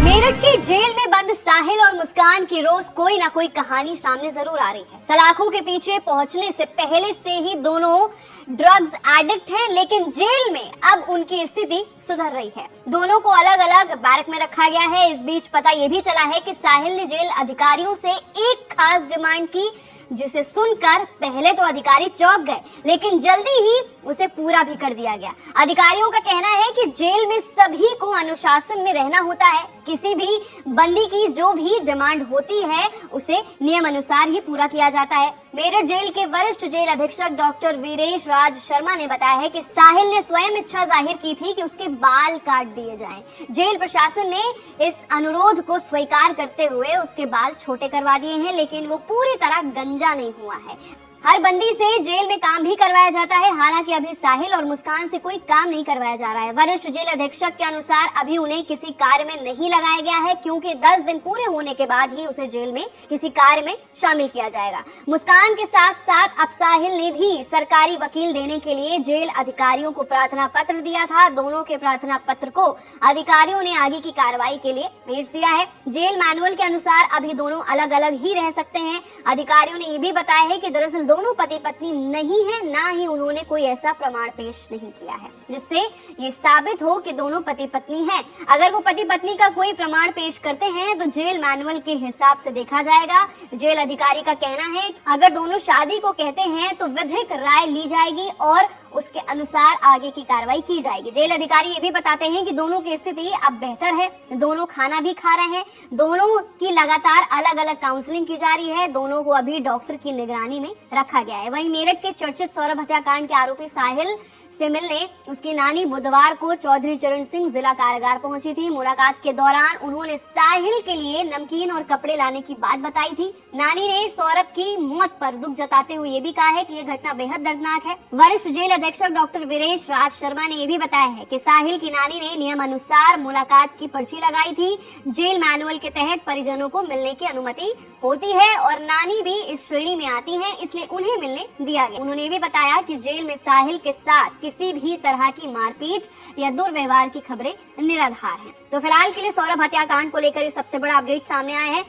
मेरठ की जेल में बंद साहिल और मुस्कान की रोज कोई ना कोई कहानी सामने जरूर आ रही है। सलाखों के पीछे पहुंचने से पहले से ही दोनों ड्रग्स एडिक्ट हैं, लेकिन जेल में अब उनकी स्थिति सुधर रही है। दोनों को अलग अलग बैरक में रखा गया है। इस बीच पता यह भी चला है कि साहिल ने जेल अधिकारियों से एक खास डिमांड की, जिसे सुनकर पहले तो अधिकारी चौंक गए, लेकिन जल्दी ही उसे पूरा भी कर दिया गया। अधिकारियों का कहना है कि जेल में सभी को अनुशासन में रहना होता है। किसी भी बंदी की जो भी डिमांड होती है उसे नियम अनुसार ही पूरा किया जाता है। मेरठ जेल के वरिष्ठ जेल अधीक्षक डॉक्टर वीरेश राज शर्मा ने बताया है कि साहिल ने स्वयं इच्छा जाहिर की थी कि उसके बाल काट दिए जाएं। जेल प्रशासन ने इस अनुरोध को स्वीकार करते हुए उसके बाल छोटे करवा दिए हैं, लेकिन वो पूरी तरह गंजा नहीं हुआ है। हर बंदी से जेल में काम भी करवाया जाता है। हालांकि अभी साहिल और मुस्कान से कोई काम नहीं करवाया जा रहा है। वरिष्ठ जेल अधीक्षक के अनुसार अभी उन्हें किसी कार्य में नहीं लगाया गया है, क्योंकि 10 दिन पूरे होने के बाद ही उसे जेल में किसी कार्य में शामिल किया जाएगा। मुस्कान के साथ साथ अब साहिल ने भी सरकारी वकील देने के लिए जेल अधिकारियों को प्रार्थना पत्र दिया था। दोनों के प्रार्थना पत्र को अधिकारियों ने आगे की कार्रवाई के लिए भेज दिया है। जेल मैनुअल के अनुसार अभी दोनों अलग अलग ही रह सकते हैं। अधिकारियों ने ये भी बताया है कि दरअसल दोनों पति पत्नी नहीं है, ना ही उन्होंने कोई ऐसा प्रमाण पेश नहीं किया है जिससे ये साबित हो कि दोनों पति पत्नी हैं। अगर वो पति पत्नी का कोई प्रमाण पेश करते हैं तो जेल मैनुअल के हिसाब से देखा जाएगा। जेल अधिकारी का कहना है अगर दोनों शादी को कहते हैं तो विधिक राय ली जाएगी और उसके अनुसार आगे की कार्रवाई की जाएगी। जेल अधिकारी ये भी बताते हैं कि दोनों की स्थिति अब बेहतर है, दोनों खाना भी खा रहे हैं, दोनों की लगातार अलग अलग काउंसलिंग की जा रही है, दोनों को अभी डॉक्टर की निगरानी में रखा गया है। वहीं मेरठ के चर्चित सौरभ हत्याकांड के आरोपी साहिल से मिलने उसकी नानी बुधवार को चौधरी चरण सिंह जिला कारागार पहुंची थी। मुलाकात के दौरान उन्होंने साहिल के लिए नमकीन और कपड़े लाने की बात बताई थी। नानी ने सौरभ की मौत पर दुख जताते हुए ये भी कहा है कि यह घटना बेहद दर्दनाक है। वरिष्ठ जेल अधीक्षक डॉक्टर वीरेश राज शर्मा ने यह भी बताया है कि साहिल की नानी ने नियम अनुसार मुलाकात की पर्ची लगाई थी। जेल मैनुअल के तहत परिजनों को मिलने की अनुमति होती है और नानी भी इस श्रेणी में आती हैं, इसलिए उन्हें मिलने दिया गया। उन्होंने भी बताया कि जेल में साहिल के साथ किसी भी तरह की मारपीट या दुर्व्यवहार की खबरें निराधार हैं। तो फिलहाल के लिए सौरभ हत्याकांड को लेकर सबसे बड़ा अपडेट सामने आया है।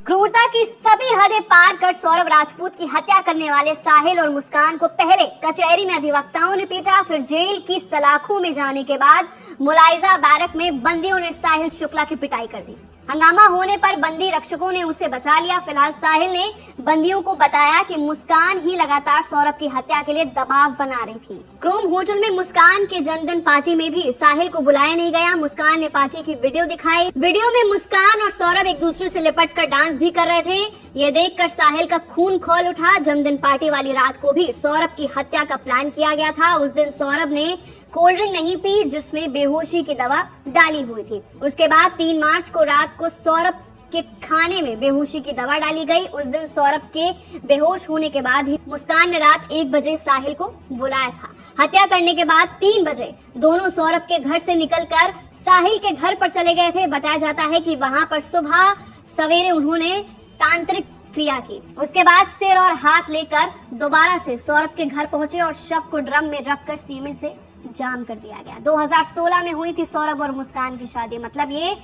क्रूरता की सभी हदें पार कर सौरभ राजपूत की हत्या करने वाले साहिल और मुस्कान को पहले कचहरी में अधिवक्ताओं ने पीटा, फिर जेल की सलाखों में जाने के बाद मुलायजा बैरक में बंदियों ने साहिल शुक्ला की पिटाई कर दी। हंगामा होने पर बंदी रक्षकों ने उसे बचा लिया। फिलहाल साहिल ने बंदियों को बताया कि मुस्कान ही लगातार सौरभ की हत्या के लिए दबाव बना रही थी। क्रोम होटल में मुस्कान के जन्मदिन पार्टी में भी साहिल को बुलाया नहीं गया। मुस्कान ने पार्टी की वीडियो दिखाई। वीडियो में मुस्कान और सौरभ एक दूसरे से लिपट कर डांस भी कर रहे थे। ये देखकर साहिल का खून खौल उठा। जन्मदिन पार्टी वाली रात को भी सौरभ की हत्या का प्लान किया गया था। उस दिन सौरभ ने कोल्ड ड्रिंक नहीं पी, जिसमें बेहोशी की दवा डाली हुई थी। उसके बाद 3 मार्च को रात को सौरभ के खाने में बेहोशी की दवा डाली गई। उस दिन सौरभ के बेहोश होने के बाद ही मुस्कान ने रात 1 बजे साहिल को बुलाया था। हत्या करने के बाद 3 बजे दोनों सौरभ के घर से निकलकर साहिल के घर पर चले गए थे। बताया जाता है कि वहां पर सुबह सवेरे उन्होंने तांत्रिक क्रिया की। उसके बाद सिर और हाथ लेकर दोबारा से सौरभ के घर पहुंचे और शव को ड्रम में रखकर सीमेंट से जाम कर दिया गया। 2016 में हुई थी सौरभ और मुस्कान की शादी। मतलब ये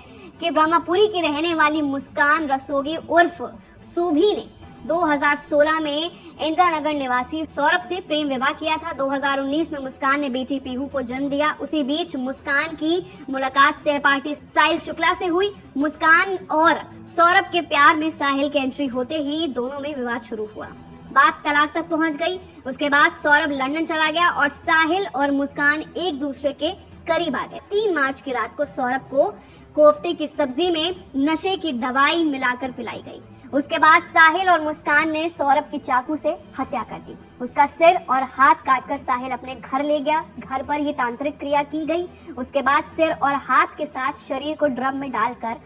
कि ब्रह्मपुरी की रहने वाली मुस्कान रस्तोगी उर्फ सूभी ने 2016 में इंदिरा नगर निवासी सौरभ से प्रेम विवाह किया था। 2019 में मुस्कान ने बेटी पीहू को जन्म दिया। उसी बीच मुस्कान की मुलाकात सहपाठी साहिल शुक्ला से हुई। मुस्कान और सौरभ के प्यार में साहिल की एंट्री होते ही दोनों में विवाद शुरू हुआ। बात तलाक तक पहुंच गई। उसके बाद सौरभ लंदन चला गया और साहिल और मुस्कान एक दूसरे के करीब आ गए। 3 मार्च की रात को सौरभ को कोफ्ते की सब्जी में नशे की दवाई मिलाकर पिलाई गई। उसके बाद साहिल और मुस्कान ने सौरभ की चाकू से हत्या कर दी। उसका सिर और हाथ काटकर साहिल अपने घर ले गया। घर पर ही तांत्रिक क्रिया की गई। उसके बाद सिर और हाथ के साथ शरीर को ड्रम में डालकर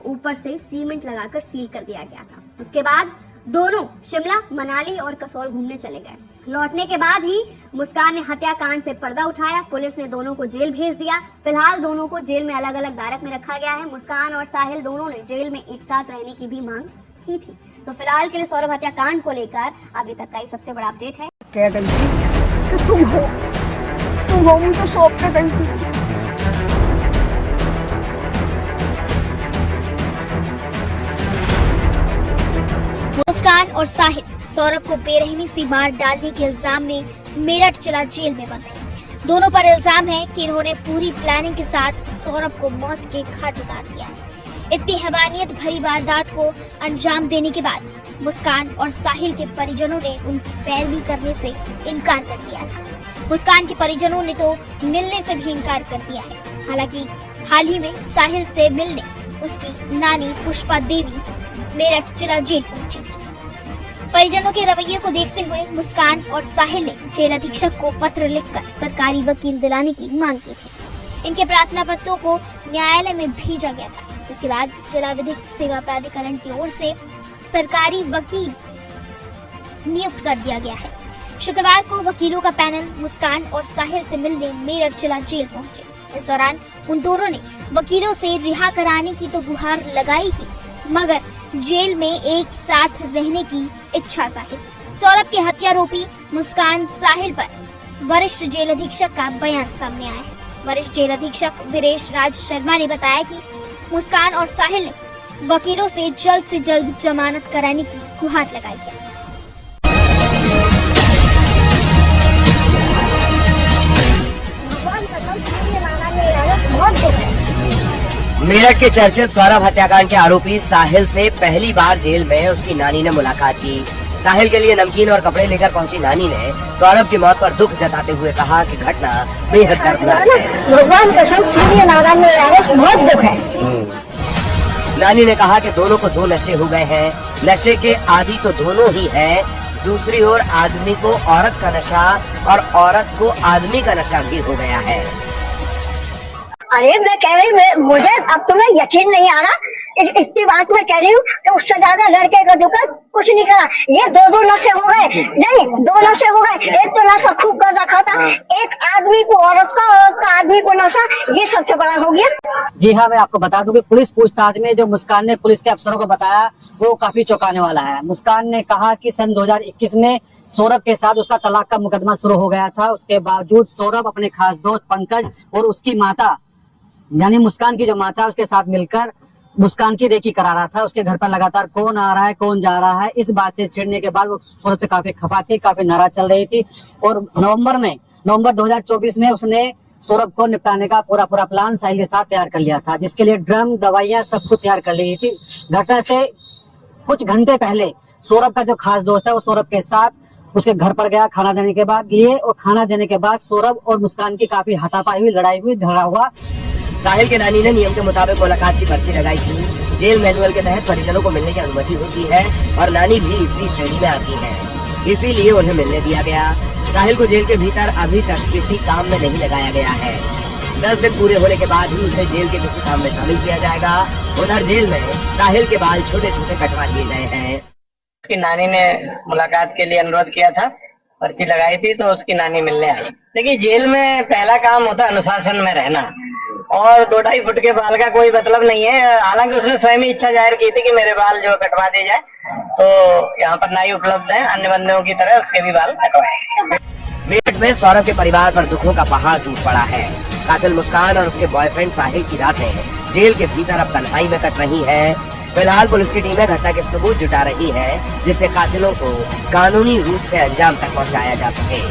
ऊपर से सीमेंट लगाकर सील कर दिया गया था। उसके बाद दोनों शिमला, मनाली और कसौल घूमने चले गए। लौटने के बाद ही मुस्कान ने हत्याकांड से पर्दा उठाया। पुलिस ने दोनों को जेल भेज दिया। फिलहाल दोनों को जेल में अलग अलग बैरक में रखा गया है। मुस्कान और साहिल दोनों ने जेल में एक साथ रहने की भी मांग की थी। तो फिलहाल के लिए सौरभ हत्याकांड को लेकर अभी तक का ये सबसे बड़ा अपडेट है। कह रही थी कि तुम हो मुझे सौंप के गई थी। मुस्कान और साहिल सौरभ को बेरहमी से मार डालने के इल्जाम में मेरठ जिला जेल में बंद है। दोनों पर इल्जाम है कि इन्होंने पूरी प्लानिंग के साथ सौरभ को मौत के घाट उतार दिया है। इतनी हैवानियत भरी वारदात को अंजाम देने के बाद मुस्कान और साहिल के परिजनों ने उनकी पैरवी करने से इनकार कर दिया था। मुस्कान के परिजनों ने तो मिलने से भी इनकार कर दिया है। हालांकि हाल ही में साहिल से मिलने उसकी नानी पुष्पा देवी मेरठ जिला जेल पहुंची थी। परिजनों के रवैये को देखते हुए मुस्कान और साहिल ने जेल अधीक्षक को पत्र लिखकर सरकारी वकील दिलाने की मांग की थी। इनके प्रार्थना पत्रों को न्यायालय में भेजा गया था, जिसके बाद जिला विधिक सेवा प्राधिकरण की ओर से सरकारी वकील नियुक्त कर दिया गया है। शुक्रवार को वकीलों का पैनल मुस्कान और साहिल से मिलने मेरठ जिला जेल पहुंचे। इस दौरान उन दोनों ने वकीलों से रिहा कराने की तो गुहार लगाई ही, मगर जेल में एक साथ रहने की इच्छा जाहिर की। सौरभ के हत्यारोपी मुस्कान साहिल पर वरिष्ठ जेल अधीक्षक का बयान सामने आया है। वरिष्ठ जेल अधीक्षक वीरेश राज शर्मा ने बताया कि मुस्कान और साहिल ने वकीलों से जल्द जमानत कराने की गुहार लगाई है। मेरठ के चर्चित सौरभ हत्याकांड के आरोपी साहिल से पहली बार जेल में उसकी नानी ने मुलाकात की। साहिल के लिए नमकीन और कपड़े लेकर पहुंची नानी ने सौरभ की मौत पर दुख जताते हुए कहा कि घटना बेहद दर्दनाक है। भगवान कसम सूर्य नारायण ने बहुत दुख है। नानी ने कहा कि दोनों को दो नशे हो गए हैं। नशे के आदि तो दोनों ही हैं। दूसरी ओर आदमी को औरत का नशा और औरत को आदमी का नशा भी हो गया है। अरे मैं कह रही हूँ, मुझे अब तुम्हें यकीन नहीं आ रहा। इतनी बात मैं कह रही हूँ कि उससे ज्यादा लड़के का दुकान कुछ नहीं करा। ये दो नशे हो गए, नहीं दो नशे हो गए। एक तो नशा खूब कर रखा था, एक आदमी को औरत का, औरत का आदमी को नशा, ये सबसे बड़ा हो गया। जी हाँ, मैं आपको बता दूं कि पुलिस पूछताछ में जो मुस्कान ने पुलिस के अफसरों को बताया वो काफी चौंकाने वाला है। मुस्कान ने कहा कि सन 2021 में सौरभ के साथ उसका तलाक का मुकदमा शुरू हो गया था। उसके बावजूद सौरभ अपने खास दोस्त पंकज और उसकी माता यानी मुस्कान की जो माता उसके साथ मिलकर मुस्कान की रेकी करा रहा था। उसके घर पर लगातार कौन आ रहा है कौन जा रहा है, इस बात से चिढ़ने के बाद वो सौरभ से काफी खफा थी, काफी नाराज चल रही थी। और नवंबर 2024 में उसने सौरभ को निपटाने का पूरा प्लान साहिल के साथ तैयार कर लिया था, जिसके लिए ड्रम दवाइयां सब कुछ तैयार कर ली थी। घटना से कुछ घंटे पहले सौरभ का जो खास दोस्त है वो सौरभ के साथ उसके घर पर गया खाना देने के बाद और खाना देने के बाद सौरभ और मुस्कान की काफी हाथापाई हुई, लड़ाई हुई, झगड़ा हुआ। साहिल के नानी ने नियम के मुताबिक मुलाकात की पर्ची लगाई थी। जेल मैनुअल के तहत परिजनों को मिलने की अनुमति होती है और नानी भी इसी श्रेणी में आती है, इसीलिए उन्हें मिलने दिया गया। साहिल को जेल के भीतर अभी तक किसी काम में नहीं लगाया गया है। 10 दिन पूरे होने के बाद ही उसे जेल के किसी काम में शामिल किया जाएगा। उधर जेल में साहिल के बाल छोटे छोटे कटवा दिए गए हैं। उसकी नानी ने मुलाकात के लिए अनुरोध किया था, पर्ची लगाई थी तो उसकी नानी मिलने आई। देखिए, जेल में पहला काम होता है अनुशासन में रहना, और 2-2.5 फुट के बाल का कोई मतलब नहीं है। हालांकि उसने स्वयं ही इच्छा जाहिर की थी कि मेरे बाल जो कटवा दिए जाए, तो यहाँ पर नाई उपलब्ध है, अन्य बंदियों की तरह उसके भी बाल कटवाए। मेरठ में सौरभ के परिवार पर दुखों का पहाड़ टूट पड़ा है। कातिल मुस्कान और उसके बॉयफ्रेंड साहिल की रातें जेल के भीतर अब तन्हाई में कट रही है। फिलहाल पुलिस की टीमें घटना के सबूत जुटा रही है, जिससे कातिलों को कानूनी रूप से अंजाम तक पहुँचाया जा सके।